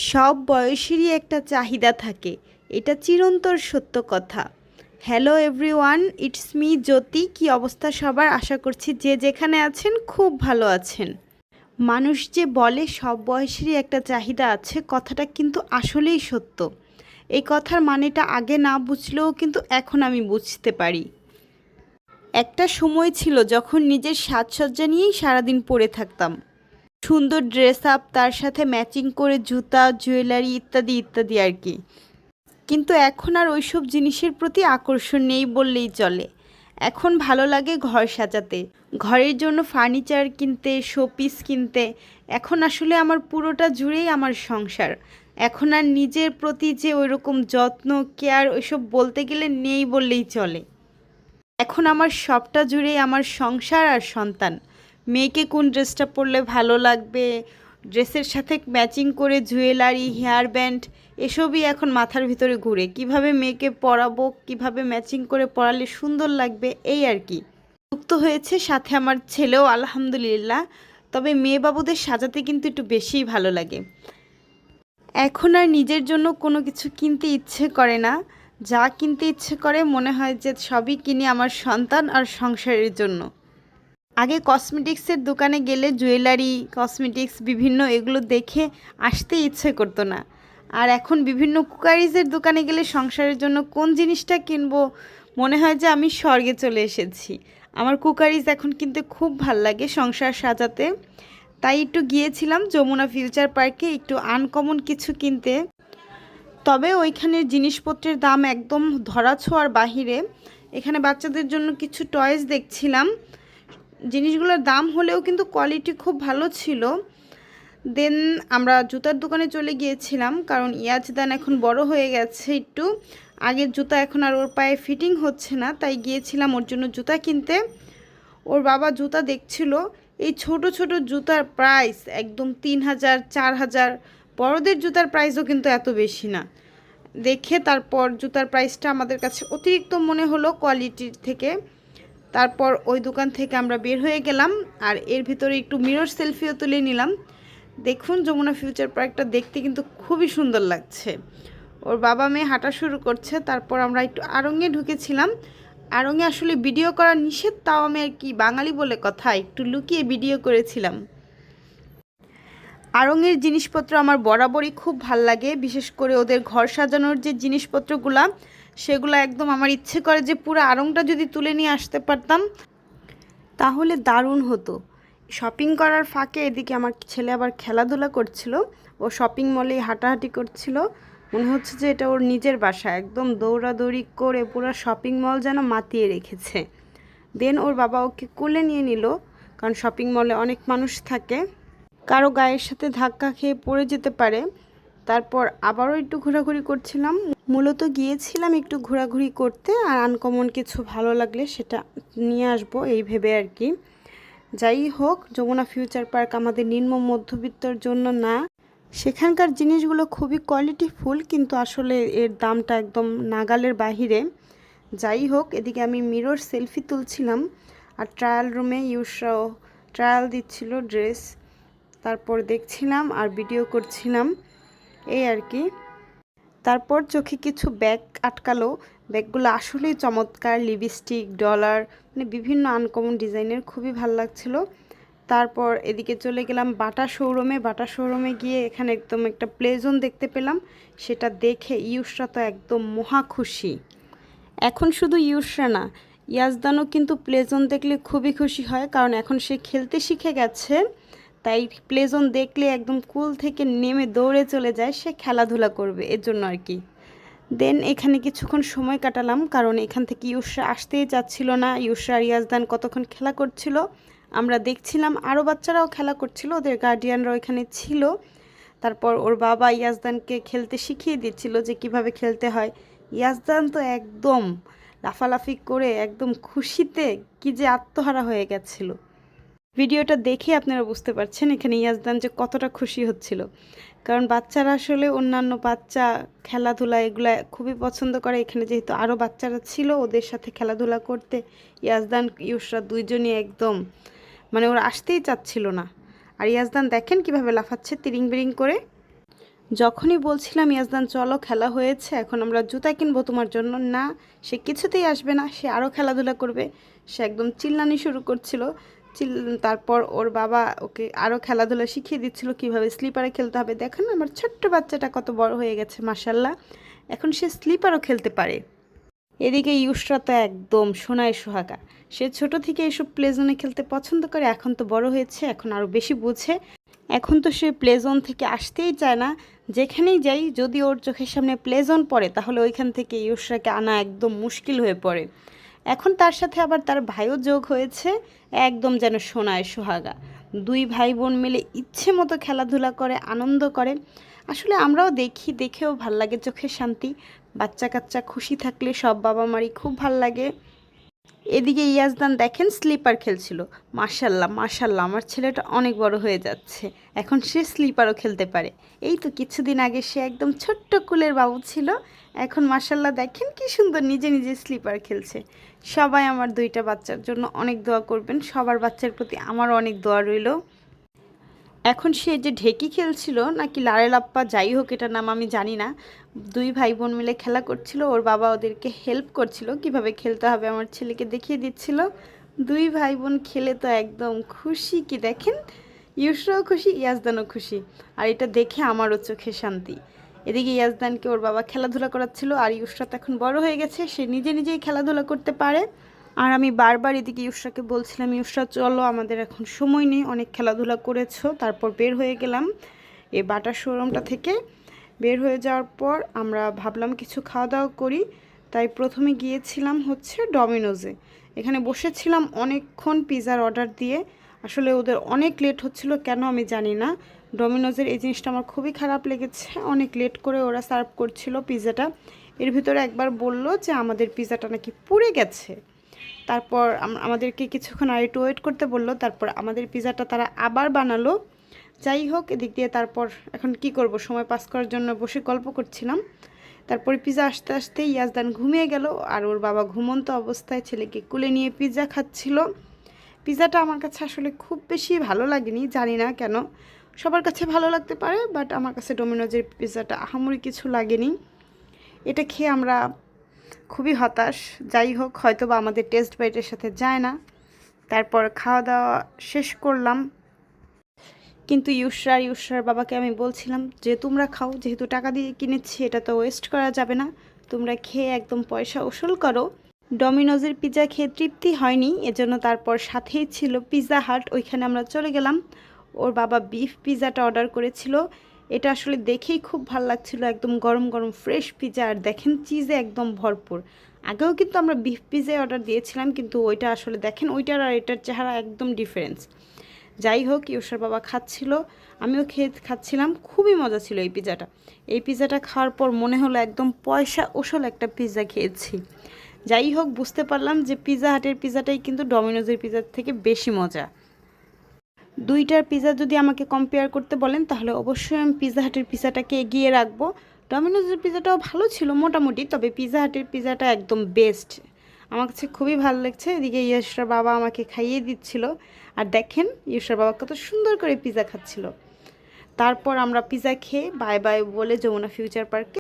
সব বয়সেরই একটা চাহিদা থাকে, এটা চিরন্তর সত্য কথা। হ্যালো এভরিওয়ান, ইটস মি জ্যোতি। কি অবস্থা সবার? আশা করছি যে যেখানে আছেন খুব ভালো আছেন। মানুষ যে বলে সব বয়সেরই একটা চাহিদা আছে, কথাটা কিন্তু আসলেই সত্য। এই কথার মানেটা আগে না বুঝলেও কিন্তু এখন আমি বুঝতে পারি। একটা সময় ছিল যখন নিজের সাজসজ্জা নিয়েই সারাদিন পড়ে থাকতাম। সুন্দর ড্রেস আপ, তার সাথে ম্যাচিং করে জুতা, জুয়েলারি ইত্যাদি ইত্যাদি আর কি। কিন্তু এখন আর ওইসব জিনিসের প্রতি আকর্ষণ নেই বললেই চলে। এখন ভালো লাগে ঘর সাজাতে, ঘরের জন্য ফার্নিচার কিনতে, শোপিস কিনতে। এখন আসলে আমার পুরোটা জুড়েই আমার সংসার। এখন আর নিজের প্রতি যে ওইরকম যত্ন, কেয়ার ওইসব বলতে গেলে নেই বললেই চলে। এখন আমার সবটা জুড়েই আমার সংসার আর সন্তান। মেয়েকে কোন ড্রেসটা পরলে ভালো লাগবে, ড্রেসের সাথে ম্যাচিং করে জুয়েলারি, হেয়ার ব্যান্ড এসবই এখন মাথার ভিতরে ঘুরে। কিভাবে মেয়েকে পরাবো, কিভাবে ম্যাচিং করে পরালে সুন্দর লাগবে, এই আর কি। যুক্ত হয়েছে সাথে আমার ছেলেও আলহামদুলিল্লাহ। তবে মেয়ে বাবুদের সাজাতে কিন্তু একটু বেশিই ভালো লাগে। এখন আর নিজের জন্য কোনো কিছু কিনতে ইচ্ছে করে না। যা কিনতে ইচ্ছে করে মনে হয় যে সবই কিনি আমার সন্তান আর সংসারের জন্য। আগে কসমেটিক্সের দোকানে গেলে জুয়েলারি, কসমেটিক্স বিভিন্ন এগুলো দেখে আসতে ইচ্ছে করতো না। আর এখন বিভিন্ন কুকারিজের দোকানে গেলে সংসারের জন্য কোন জিনিসটা কিনবো, মনে হয় যে আমি স্বর্গে চলে এসেছি। আমার কুকারিজ এখন কিনতে খুব ভাল লাগে সংসার সাজাতে। তাই একটু গিয়েছিলাম যমুনা ফিউচার পার্কে একটু আনকমন কিছু কিনতে। তবে ওইখানের জিনিসপত্রের দাম একদম ধরাছোঁয়ার বাহিরে। এখানে বাচ্চাদের জন্য কিছু টয়েস দেখছিলাম, জিনিসগুলোর দাম হলেও কিন্তু কোয়ালিটি খুব ভালো ছিল। দেন আমরা জুতার দোকানে চলে গিয়েছিলাম, কারণ ইয়াজদান এখন বড় হয়ে গেছে একটু। আগের জুতা এখন আর ওর পায়ে ফিটিং হচ্ছে না, তাই গিয়েছিলাম ওর জন্য জুতা কিনতে। ওর বাবা জুতা দেখছিল। এই ছোট ছোট জুতার প্রাইস একদম 3,000 4,000। বড়দের জুতার প্রাইসও কিন্তু এত বেশি না। দেখে তারপর জুতার প্রাইসটা আমাদের কাছে অতিরিক্ত মনে হলো কোয়ালিটির থেকে। তারপর ওই দোকান থেকে আমরা বের হয়ে গেলাম, আর এর ভিতরে একটু মিরর সেলফিও তুলে নিলাম। দেখুন যমুনা ফিউচার পার্কটা দেখতে কিন্তু খুবই সুন্দর লাগছে। ওর বাবা মেয়ে হাঁটা শুরু করছে। তারপর আমরা একটু আড়ঙে ঢুকেছিলাম। আড়ঙে আসলে ভিডিও করা নিষেধ, তাও আমি আর কি বাঙালি বলে কথা একটু লুকিয়ে ভিডিও করেছিলাম। আড়ঙের জিনিসপত্র আমার বরাবরই খুব ভাল লাগে, বিশেষ করে ওদের ঘর সাজানোর যে জিনিসপত্রগুলা, সেগুলো একদম আমার ইচ্ছে করে যে পুরো আড়ংটা যদি তুলে নিয়ে আসতে পারতাম তাহলে দারুণ হতো। শপিং করার ফাঁকে এদিকে আমার ছেলে আবার খেলাধুলা করছিল। ও শপিং মলে হাঁটাহাঁটি করছিল, মনে হচ্ছে যে এটা ওর নিজের বাসা। একদম দৌড়াদৌড়ি করে পুরো শপিং মল যেন মাতিয়ে রেখেছে। দেন ওর বাবা ওকে কোলে নিয়ে নিল, কারণ শপিং মলে অনেক মানুষ থাকে, কারো গায়ের সাথে ধাক্কা খেয়ে পড়ে যেতে পারে। তারপর আবারও একটু ঘোরাঘুরি করছিলাম। মূলত গিয়েছিলাম একটু ঘোরাঘুরি করতে, আর আনকমন কিছু ভালো লাগলে সেটা নিয়ে আসবো এই ভেবে আর কি। যাই হোক, যমুনা ফিউচার পার্ক আমাদের নিম্ন মধ্যবিত্তর জন্য না। সেখানকার জিনিসগুলো খুবই কোয়ালিটিফুল, কিন্তু আসলে এর দামটা একদম নাগালের বাহিরে। যাই হোক, এদিকে আমি মিরর সেলফি তুলছিলাম, আর ট্রায়াল রুমে ইউসরাও ট্রায়াল দিচ্ছিল ড্রেস। তারপর দেখছিলাম আর ভিডিও করছিলাম, এই আর কি। তারপর চোখে কিছু ব্যাগ আটকালো। ব্যাগগুলো আসলেই চমৎকার, লিপস্টিক, ডলার, মানে বিভিন্ন আনকমন ডিজাইনের, খুবই ভালো লাগছিল। তারপর এদিকে চলে গেলাম বাটা শোরুমে। বাটা শোরুমে গিয়ে এখানে একদম একটা প্লেজোন দেখতে পেলাম। সেটা দেখে ইউসরা তো একদম মহা খুশি। এখন শুধু ইউসরা না, ইয়াজদানও কিন্তু প্লেজোন দেখলে খুবই খুশি হয়, কারণ এখন সে খেলতে শিখে গেছে। তাই প্লেজোন দেখলে একদম কুল থেকে নেমে দৌড়ে চলে যায়, সে খেলাধুলা করবে এর জন্য আর কি। দেন এখানে কিছুক্ষণ সময় কাটালাম, কারণ এখান থেকে ইউসরা আসতেই চাচ্ছিল না। ইউসরা আর ইয়াজদান কতক্ষণ খেলা করছিল আমরা দেখছিলাম, আরও বাচ্চারাও খেলা করছিল, ওদের গার্ডিয়ানরাও এখানে ছিল। তারপর ওর বাবা ইয়াজদানকে খেলতে শিখিয়ে দিচ্ছিল যে কিভাবে খেলতে হয়। ইয়াজদান তো একদম লাফালাফি করে একদম খুশিতে কি যে আত্মহারা হয়ে গেছিল। ভিডিওটা দেখে আপনারা বুঝতে পারছেন এখানে ইয়াজদান যে কতটা খুশি হচ্ছিল, কারণ বাচ্চারা আসলে অন্যান্য বাচ্চা খেলাধুলা এগুলা খুবই পছন্দ করে। এখানে যেহেতু আরও বাচ্চারা ছিল, ওদের সাথে খেলাধুলা করতে ইয়াজদান ইউসরা দুইজনই একদম মানে ওরা আসতেই চাচ্ছিল না। আর ইয়াজদান দেখেন কিভাবে লাফাচ্ছে তিরিং বিরিং করে। যখনই বলছিলাম ইয়াজদান চলো খেলা হয়েছে, এখন আমরা জুতা কিনবো তোমার জন্য, না সে কিছুতেই আসবে না, সে আরও খেলাধুলা করবে। সে একদম চিল্লানি শুরু করছিল। তারপর ওর বাবা ওকে আরও খেলাধুলা শিখিয়ে দিচ্ছিল কীভাবে স্লিপারে খেলতে হবে। দেখেন আমার ছোট্ট বাচ্চাটা কত বড় হয়ে গেছে মাশাল্লাহ, এখন সে স্লিপারও খেলতে পারে। এদিকে ইউসরা তো একদম সোনায় সোহাগা, সে ছোট থেকে এসব প্লে জোনে খেলতে পছন্দ করে, এখন তো বড় হয়েছে, এখন আরও বেশি বুঝে। এখন তো সে প্লে জোন থেকে আসতেই চায় না। যেখানেই যাই যদি ওর চোখের সামনে প্লে জোন পড়ে তাহলে ওইখান থেকে ইউসরাকে আনা একদম মুশকিল হয়ে পড়ে। এখন তার সাথে আবার তার ভাইও যোগ হয়েছে, একদম যেন সোনায় সোহাগা। দুই ভাই বোন মিলে ইচ্ছে মতো খেলাধুলা করে, আনন্দ করে। আসলে আমরাও দেখি, দেখেও ভাল লাগে, চোখের শান্তি। বাচ্চা কাচ্চা খুশি থাকলে সব বাবা মারই খুব ভাল লাগে। এদিকে ইয়াজদান দেখেন স্লিপার খেলছিল। মাশাল্লাহ মাশাল্লাহ, আমার ছেলেটা অনেক বড় হয়ে যাচ্ছে, এখন সে স্লিপারও খেলতে পারে। এই তো কিছুদিন আগে সে একদম ছোট্ট কুলের বাবু ছিল, এখন মাশাল্লাহ দেখেন কি সুন্দর নিজে নিজে স্লিপার খেলছে। সবাই আমার দুইটা বাচ্চার জন্য অনেক দোয়া করবেন, সবার বাচ্চার প্রতি আমারও অনেক দোয়া রইল। এখন সে যে ঢেকি খেলছিল নাকি লারে লাপ্পা, যাই হোক এটার নাম আমি জানি না, দুই ভাই বোন মিলে খেলা করছিল। ওর বাবা ওদেরকে হেল্প করছিল, কিভাবে খেলতে হবে আমার ছেলেকে দেখিয়ে দিচ্ছিল। দুই ভাই বোন খেলে তো একদম খুশি, কি দেখেন ইউসরাও খুশি ইয়াজদানও খুশি, আর এটা দেখে আমারও চোখে শান্তি। এদিকে ইয়াজদানকে ওর বাবা খেলাধুলা করাচ্ছিল, আর ইউসরা তো এখন বড় হয়ে গেছে, সে নিজে নিজেই খেলাধুলা করতে পারে। আর আমি বারবার এদিকে ইউসরাকে বলছিলাম, ইউসরা চলো আমাদের এখন সময় নেই, অনেক খেলাধুলা করেছো। তারপর বের হয়ে গেলাম এই বাটার শোরুমটা থেকে। বের হয়ে যাওয়ার পর আমরা ভাবলাম কিছু খাওয়া দাওয়া করি, তাই প্রথমে গিয়েছিলাম হচ্ছে ডমিনোজে। এখানে বসেছিলাম অনেকক্ষণ পিৎজার অর্ডার দিয়ে। আসলে ওদের অনেক লেট হচ্ছিল, কেন আমি জানি না। ডমিনোজের এই জিনিসটা আমার খুবই খারাপ লেগেছে, অনেক লেট করে ওরা সার্ভ করছিল পিৎজাটা। এর ভিতরে একবার বলল যে আমাদের পিৎজাটা নাকি পুড়ে গেছে। তারপর আমাদেরকে কিছুক্ষণ আর একটু ওয়েট করতে বললো, তারপর আমাদের পিৎজাটা তারা আবার বানালো। যাই হোক এদিক দিয়ে তারপর এখন কি করব, সময় পাস করার জন্য বসে গল্প করছিলাম। তারপরে পিৎজা আসতে আসতে ইয়াজদান ঘুমিয়ে গেল, আর ওর বাবা ঘুমন্ত অবস্থায় ছেলেকে কুলে নিয়ে পিৎজা খাচ্ছিল। পিৎজাটা আমার কাছে আসলে খুব বেশি ভালো লাগেনি, জানি না কেন, সবার কাছে ভালো লাগতে পারে, বাট আমার কাছে ডোমিনোজের পিৎজাটা আহামরি কিছু লাগেনি। এটা খেয়ে আমরা খুবই হতাশ। যাই হোক হয়তো বা আমাদের টেস্ট বাইটের সাথে যায় না। তারপর খাওয়া দাওয়া শেষ করলাম, কিন্তু ইউসরার বাবাকে আমি বলছিলাম যে তোমরা খাও, যেহেতু টাকা দিয়ে কিনেছি এটা তো ওয়েস্ট করা যাবে না, তোমরা খেয়ে একদম পয়সা উসুল করো। ডমিনোজের পিৎজা খেয়ে তৃপ্তি হয়নি, এজন্য তারপর সাথেই ছিল পিৎজা হাট, ওইখানে আমরা চলে গেলাম। ওর বাবা বিফ পিৎজাটা অর্ডার করেছিল, এটা আসলে দেখেই খুব ভালো লাগছিল, একদম গরম গরম ফ্রেশ পিৎজা, আর দেখেন চিজে একদম ভরপুর। আগেও কিন্তু আমরা বিফ পিৎজায় অর্ডার দিয়েছিলাম, কিন্তু ওইটা আসলে দেখেন ওইটার আর এটার চেহারা একদম ডিফারেন্স। যাই হোক ইউসার বাবা খাচ্ছিল, আমিও খাচ্ছিলাম, খুবই মজা ছিল এই পিৎজাটা। এই পিৎজাটা খাওয়ার পর মনে হলো একদম পয়সা ওসল একটা পিৎজা খেয়েছি। যাই হোক বুঝতে পারলাম যে পিৎজা হাটের পিৎজাটাই কিন্তু ডমিনোজের পিৎজার থেকে বেশি মজা। দুইটার পিৎজা যদি আমাকে কম্পেয়ার করতে বলেন তাহলে অবশ্যই আমি পিৎজা হাটের পিৎজাটাকে এগিয়ে রাখবো। ডমিনোজের পিৎজাটাও ভালো ছিল মোটামুটি, তবে পিৎজা হাটের পিৎজাটা একদম বেস্ট, আমার কাছে খুবই ভালো লাগছে। এদিকে ইয়সরার বাবা আমাকে খাইয়ে দিচ্ছিল, আর দেখেন ইয়সরার বাবা কত সুন্দর করে পিৎজা খাচ্ছিল। তারপর আমরা পিৎজা খেয়ে বাই বাই বলে যমুনা ফিউচার পার্কে